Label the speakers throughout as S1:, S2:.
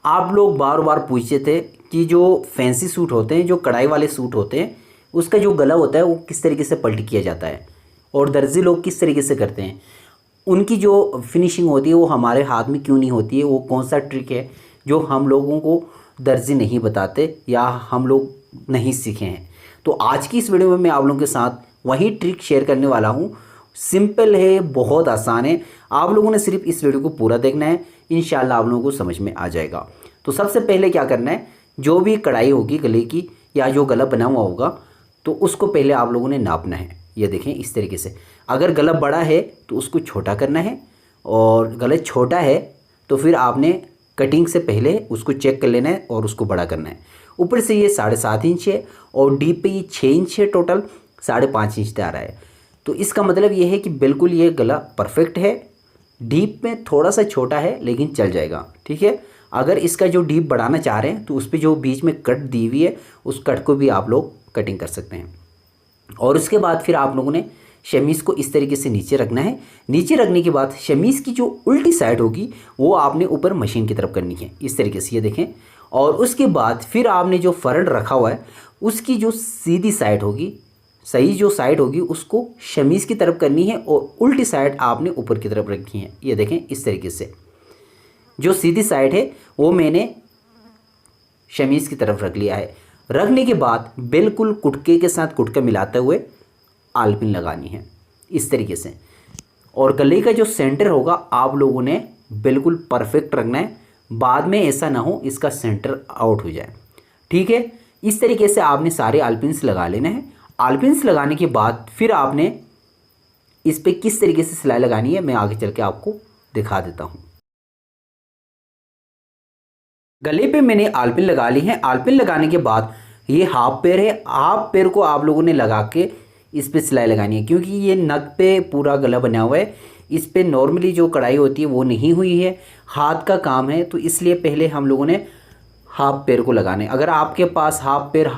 S1: आप लोग बार बार पूछते थे कि जो फैंसी सूट होते हैं, जो कढ़ाई वाले सूट होते हैं, उसका जो गला होता है वो किस तरीके से पल्टी किया जाता है और दर्जी लोग किस तरीके से करते हैं, उनकी जो फिनिशिंग होती है वो हमारे हाथ में क्यों नहीं होती है, वो कौन सा ट्रिक है जो हम लोगों को दर्जी नहीं बताते या हम लोग नहीं सीखे हैं। तो आज की इस वीडियो में मैं आप लोगों के साथ वही ट्रिक शेयर करने वाला हूँ। सिंपल है, बहुत आसान है, आप लोगों ने सिर्फ इस वीडियो को पूरा देखना है, इंशाल्लाह आप लोगों को समझ में आ जाएगा। तो सबसे पहले क्या करना है, जो भी कढ़ाई होगी गले की या जो गला बना हुआ होगा तो उसको पहले आप लोगों ने नापना है। ये देखें इस तरीके से, अगर गला बड़ा है तो उसको छोटा करना है और गला छोटा है तो फिर आपने कटिंग से पहले उसको चेक कर लेना है और उसको बड़ा करना है। ऊपर से ये 7.5 इंच है और डीप पे ये 6 इंच है, टोटल 5.5 इंच आ रहा है। तो इसका मतलब ये है कि बिल्कुल ये गला परफेक्ट है। डीप में थोड़ा सा छोटा है लेकिन चल जाएगा, ठीक है। अगर इसका जो डीप बढ़ाना चाह रहे हैं तो उस पर जो बीच में कट दी हुई है उस कट को भी आप लोग कटिंग कर सकते हैं। और उसके बाद फिर आप लोगों ने शमीज़ को इस तरीके से नीचे रखना है। नीचे रखने के बाद शमीज़ की जो उल्टी साइड होगी वो आपने ऊपर मशीन की तरफ करनी है, इस तरीके से, ये देखें। और उसके बाद फिर आपने जो फ्रंट रखा हुआ है उसकी जो सीधी साइड होगी, सही जो साइड होगी, उसको शमीज़ की तरफ करनी है और उल्टी साइड आपने ऊपर की तरफ रखनी है। ये देखें इस तरीके से, जो सीधी साइड है वो मैंने शमीज़ की तरफ रख लिया है। रखने के बाद बिल्कुल कुटके के साथ कुटका मिलाते हुए आलपिन लगानी है इस तरीके से। और गले का जो सेंटर होगा आप लोगों ने बिल्कुल परफेक्ट रखना है, बाद में ऐसा ना हो इसका सेंटर आउट हो जाए, ठीक है। इस तरीके से आपने सारे आलपिन्स लगा लेना है। आलपिन्स लगाने के बाद फिर आपने इस पर किस तरीके से सिलाई लगानी है मैं आगे चल के आपको दिखा देता हूँ। गले पे मैंने आलपिन लगा ली है। आलपिन लगाने के बाद ये हाफ पैर है, हाफ पैर को आप लोगों ने लगा के इस पे सिलाई लगानी है, क्योंकि ये नग पे पूरा गला बना हुआ है। इस पे नॉर्मली जो कढ़ाई होती है वो नहीं हुई है, हाथ का काम है, तो इसलिए पहले हम लोगों ने हाफ पैर को लगाना है। अगर आपके पास हाफ पैर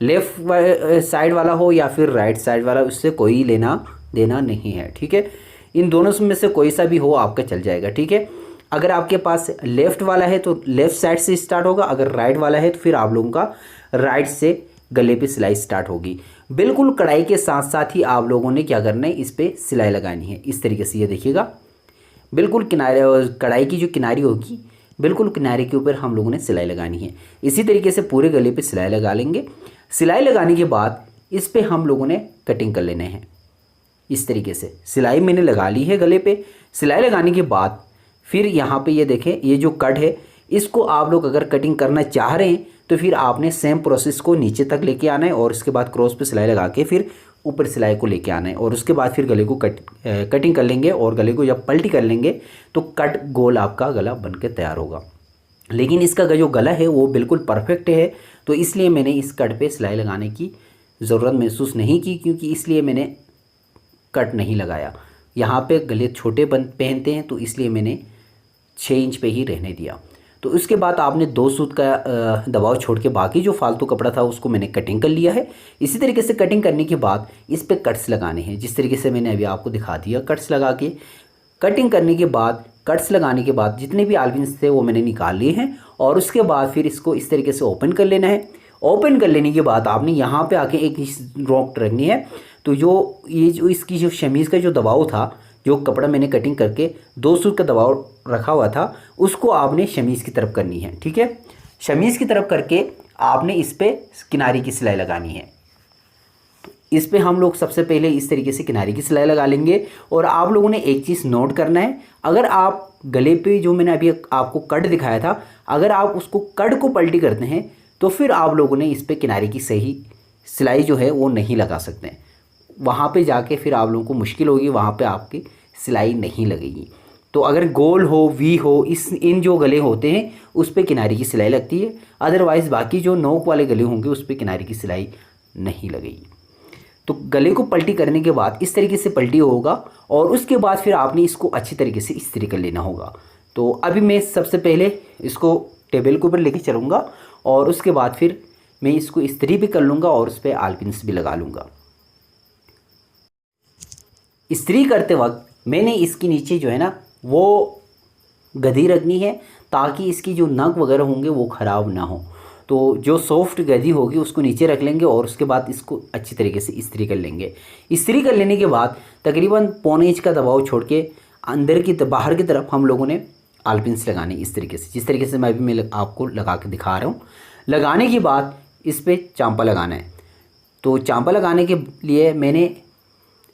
S1: लेफ़्ट साइड वाला हो या फिर राइट साइड वाला, उससे कोई लेना देना नहीं है, ठीक है। इन दोनों में से कोई सा भी हो आपका चल जाएगा, ठीक है। अगर आपके पास लेफ़्ट वाला है तो लेफ़्ट साइड से स्टार्ट होगा, अगर राइट वाला है तो फिर आप लोगों का राइट से गले पे सिलाई स्टार्ट होगी। बिल्कुल कढ़ाई के साथ साथ ही आप लोगों ने क्या करना है, इस पे सिलाई लगानी है इस तरीके से। ये देखिएगा, बिल्कुल किनारे, कढ़ाई की जो किनारी होगी बिल्कुल किनारे के ऊपर हम लोगों ने सिलाई लगानी है। इसी तरीके से पूरे गले पे सिलाई लगा लेंगे। सिलाई लगाने के बाद इस पे हम लोगों ने कटिंग कर लेना है इस तरीके से। सिलाई मैंने लगा ली है गले पे। सिलाई लगाने के बाद फिर यहाँ पे ये देखें, ये जो कट है इसको आप लोग अगर कटिंग करना चाह रहे हैं तो फिर आपने सेम प्रोसेस को नीचे तक लेके आना है और इसके बाद क्रॉस पे सिलाई लगा के फिर ऊपर सिलाई को लेके आना है और उसके बाद फिर गले को कटिंग कर लेंगे। और गले को जब पलटी कर लेंगे तो कट गोल आपका गला बन के तैयार होगा। लेकिन इसका जो गला है वो बिल्कुल परफेक्ट है, तो इसलिए मैंने इस कट पे सिलाई लगाने की ज़रूरत महसूस नहीं की, क्योंकि इसलिए मैंने कट नहीं लगाया। यहाँ पे गले छोटे पहनते हैं तो इसलिए मैंने 6 इंच पे ही रहने दिया। तो उसके बाद आपने 2 सूत का दबाव छोड़ के बाकी जो फालतू कपड़ा था उसको मैंने कटिंग कर लिया है। इसी तरीके से कटिंग करने के बाद इस पे कट्स लगाने हैं, जिस तरीके से मैंने अभी आपको दिखा दिया। कट्स लगा के कटिंग करने के बाद, कट्स लगाने के बाद जितने भी आलपिन्स थे वो मैंने निकाल लिए हैं और उसके बाद फिर इसको इस तरीके से ओपन कर लेना है। ओपन कर लेने के बाद आपने यहाँ पे आके एक रॉक रखनी है। तो ये जो इसकी जो शमीज़ का जो दबाव था, जो कपड़ा मैंने कटिंग करके 2 सूत का दबाव रखा हुआ था, उसको आपने शमीज़ की तरफ करनी है, ठीक है। शमीज़ की तरफ करके आपने इस पे किनारी की सिलाई लगानी है। इस पे हम लोग सबसे पहले इस तरीके से किनारे की सिलाई लगा लेंगे। और आप लोगों ने एक चीज़ नोट करना है, अगर आप गले पे जो मैंने अभी आपको कट दिखाया था, अगर आप उसको कट को पलटी करते हैं तो फिर आप लोगों ने इस पे किनारे की सही सिलाई जो है वो नहीं लगा सकते हैं। वहाँ पे जाके फिर आप लोगों को मुश्किल होगी, वहाँ पे आपकी सिलाई नहीं लगेगी। तो अगर गोल हो, वी हो, इन जो गले होते हैं उस पे किनारे की सिलाई लगती है, अदरवाइज़ बाकी जो नोक वाले गले होंगे उस पे किनारे की सिलाई नहीं लगेगी। तो गले को पलटी करने के बाद इस तरीके से पलटी होगा और उसके बाद फिर आपने इसको अच्छी तरीके से इस्त्री कर लेना होगा। तो अभी मैं सबसे पहले इसको टेबल के ऊपर लेके चलूँगा और उसके बाद फिर मैं इसको इस्त्री भी कर लूँगा और उस पर आलपिन्स भी लगा लूँगा। इस्त्री करते वक्त मैंने इसके नीचे जो है ना वो गद्दी रखनी है, ताकि इसकी जो नग वगैरह होंगे वो ख़राब ना हो। तो जो सॉफ्ट गद्दी होगी उसको नीचे रख लेंगे और उसके बाद इसको अच्छी तरीके से इस्त्री कर लेंगे। इस्त्री कर लेने के बाद तकरीबन पौने इंच का दबाव छोड़ के अंदर की बाहर की तरफ हम लोगों ने आलपिन्स लगाने इस तरीके से, जिस तरीके से मैं आपको लगा के दिखा रहा हूँ। लगाने के बाद इस पर चांपा लगाना है। तो चांपा लगाने के लिए मैंने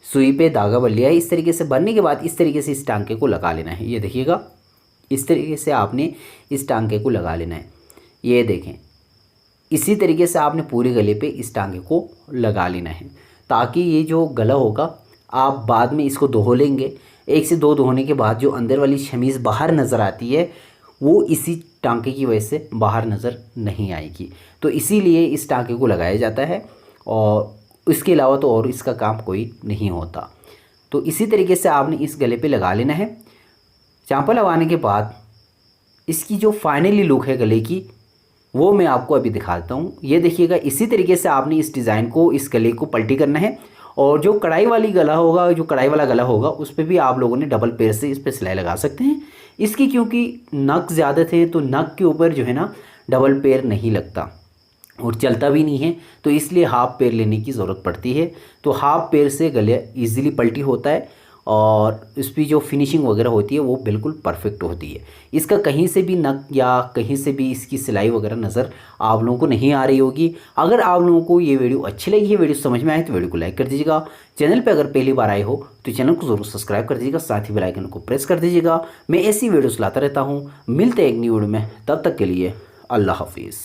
S1: सुई पे धागा बन लिया है। इस तरीके से बनने के बाद इस तरीके से इस टांके को लगा लेना है। ये देखिएगा, इस तरीके से आपने इस टांके को लगा लेना है। ये देखें, इसी तरीके से आपने पूरे गले पे इस टांके को लगा लेना है, ताकि ये जो गला होगा आप बाद में इसको धो लेंगे। 1 से 2 धोने के बाद जो अंदर वाली शमीज़ बाहर नज़र आती है वो इसी टांके की वजह से बाहर नज़र नहीं आएगी। तो इसीलिए इस टांके को लगाया जाता है और इसके अलावा तो और इसका काम कोई नहीं होता। तो इसी तरीके से आपने इस गले पे लगा लेना है। चांपा लगाने के बाद इसकी जो फाइनली लुक है गले की वो मैं आपको अभी दिखाता हूँ। ये देखिएगा, इसी तरीके से आपने इस डिज़ाइन को, इस गले को पलटी करना है। और जो कढ़ाई वाली गला होगा, जो कढ़ाई वाला गला होगा उस पर भी आप लोगों ने डबल पेड़ से इस पर सिलाई लगा सकते हैं। इसकी क्योंकि नग ज़्यादा थे तो नग के ऊपर जो है ना डबल पेड़ नहीं लगता और चलता भी नहीं है, तो इसलिए हाफ पेड़ लेने की ज़रूरत पड़ती है। तो हाफ पेड़ से गले ईज़िली पलटी होता है और इस पर जो फिनिशिंग वगैरह होती है वो बिल्कुल परफेक्ट होती है। इसका कहीं से भी नग या कहीं से भी इसकी सिलाई वगैरह नज़र आप लोगों को नहीं आ रही होगी। अगर आप लोगों को ये वीडियो अच्छी लगी है, वीडियो समझ में आए तो वीडियो को लाइक कर दीजिएगा। चैनल पे अगर पहली बार आए हो तो चैनल को ज़रूर सब्सक्राइब कर दीजिएगा, साथ ही बेल आइकन को प्रेस कर दीजिएगा। मैं ऐसी वीडियोस लाता रहता हूँ। मिलते हैं एक न्यू वीडियो में, तब तक के लिए अल्लाह हाफिज़।